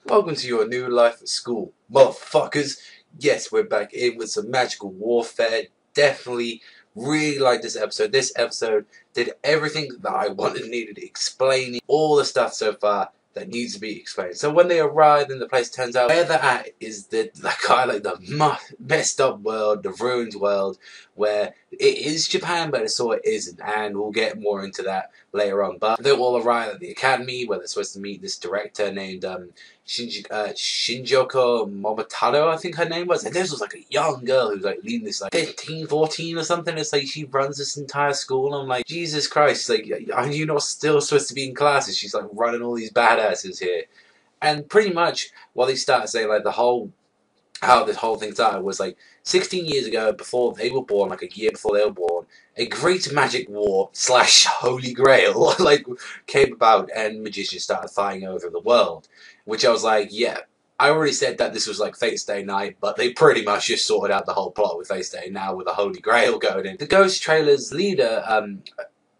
Welcome to your new life at school, motherfuckers. Yes, we're back in with some magical warfare. Definitely really like this episode. This episode did everything that I wanted and needed, explaining all the stuff so far that needs to be explained. So when they arrive in the place, turns out where they're at is the messed up world, the ruined world, where it is Japan, but it sort of isn't, and we'll get more into that later on. But they all arrive at the academy where they're supposed to meet this director named Shinjoko Momotaro, I think her name was. And this was like a young girl who was like leading this, like 15, 14 or something. It's like she runs this entire school. And I'm like, Jesus Christ, like, are you not still supposed to be in classes? She's like running all these badasses here. And pretty much what they started saying, like how this whole thing started was like 16 years ago, before they were born, like a year before they were born, a great magic war / holy grail like came about, and magicians started fighting over the world. Which I was like, yeah, I already said that this was like Fate Stay Night, but they pretty much just sorted out the whole plot with Fate Stay now with the holy grail going in. The Ghost Trailer's leader,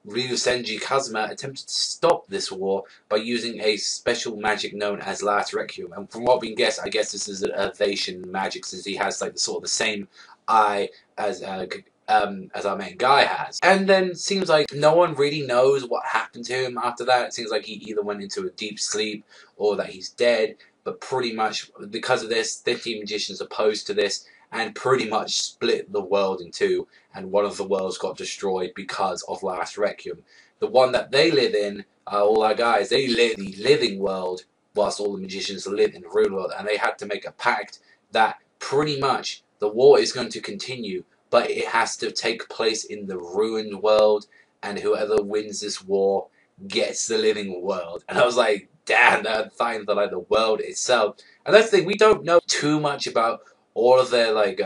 Ryusenji Kazuma, attempted to stop this war by using a special magic known as Last Requiem. And from what we can guess, I guess this is an evasion magic, since he has like the sort of the same eye as our main guy has. And then seems like no one really knows what happened to him after that. It seems like he either went into a deep sleep or that he's dead. But pretty much because of this, 15 magicians opposed to this and pretty much split the world in two, and one of the worlds got destroyed because of Last Requiem. The one that they live in, all our guys, they live in the living world, whilst all the magicians live in the ruined world, and they had to make a pact that pretty much the war is going to continue, but it has to take place in the ruined world, and whoever wins this war gets the living world. And I was like, damn, they're fighting for like the world itself. And that's the thing, we don't know too much about all of their like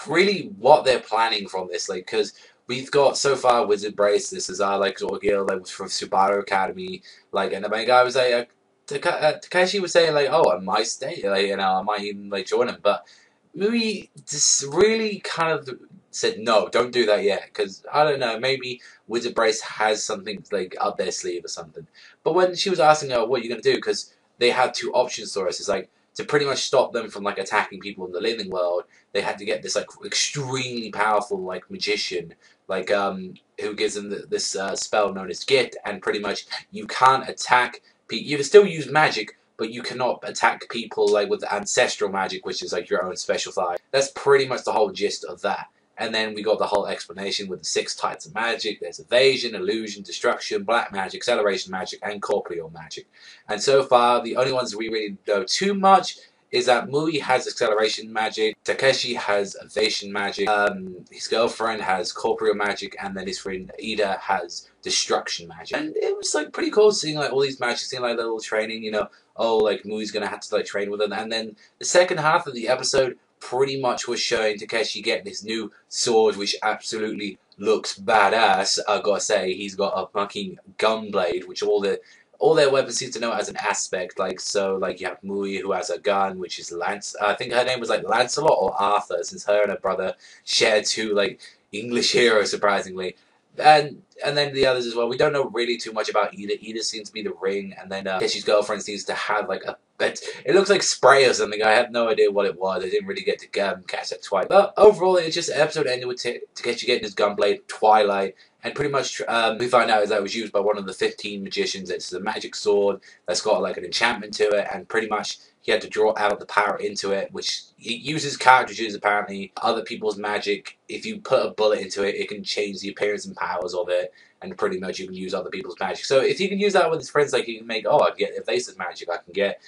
really what they're planning from this, like, because we've got so far Wizard Brace. This is our like sort of guild, like, was from Subaru Academy, like, and the main guy was like Takeshi was saying like, oh, I might stay, like, you know, I might even like join him, but we just really kind of said no, don't do that yet, because I don't know, maybe Wizard Brace has something like up their sleeve or something. But when she was asking her, what are you going to do, because they had two options for us, it's like, to pretty much stop them from like attacking people in the living world, they had to get this like extremely powerful like magician, like who gives them this spell known as Gift, and pretty much you can't attack people. You can still use magic, but you cannot attack people like with ancestral magic, which is like your own special fire. That's pretty much the whole gist of that. And then we got the whole explanation with the 6 types of magic. There's evasion, illusion, destruction, black magic, acceleration magic, and corporeal magic. And so far, the only ones we really know too much is that Mui has acceleration magic, Takeshi has evasion magic, his girlfriend has corporeal magic, and then his friend Ida has destruction magic. And it was like pretty cool seeing like all these magics, seeing like little training, you know, oh, like Mui's gonna have to like train with them. And then the second half of the episode pretty much was showing Takeshi getting this new sword, which absolutely looks badass. I gotta say, he's got a fucking Gunblade, which all their weapons seem to know as an aspect. Like, so, like, you have Mui, who has a gun, which is Lance. I think her name was like Lancelot or Arthur, since her and her brother share two like English heroes, surprisingly. And then the others as well. We don't know really too much about Ida. Ida seems to be the ring, and then Takeshi's girlfriend seems to have like a bit. It looks like spray or something. I have no idea what it was. I didn't really get to catch that twice. But overall, it's just an episode ended with Takeshi getting his Gunblade, Twilight, and pretty much we find out is that it was used by one of the 15 magicians. It's a magic sword that's got like an enchantment to it, and pretty much he had to draw out the power into it, which it uses cartridges, apparently, other people's magic. If you put a bullet into it, it can change the appearance and powers of it, and pretty much you can use other people's magic. So if you can use that with his friends, like, you can make, oh, I can get evasive magic, I can get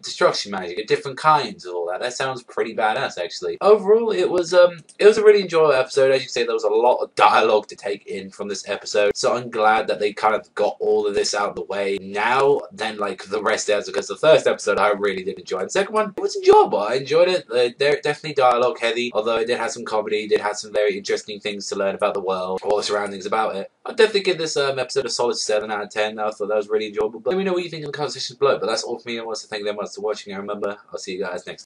destruction magic, different kinds of all that. That sounds pretty badass, actually. Overall, it was a really enjoyable episode. As you say, there was a lot of dialogue to take in from this episode, so I'm glad that they kind of got all of this out of the way now than like the rest of it, because the first episode I really did enjoy. The second one, it was enjoyable. I enjoyed it. They're definitely dialogue heavy, although it did have some comedy, it did have some very interesting things to learn about the world, all the surroundings about it. I'd definitely give this episode a solid 7 out of 10. I thought that was really enjoyable. But let me know what you think in the comment section below. But that's all for me. I want to thank them much for watching, and remember, I'll see you guys next time.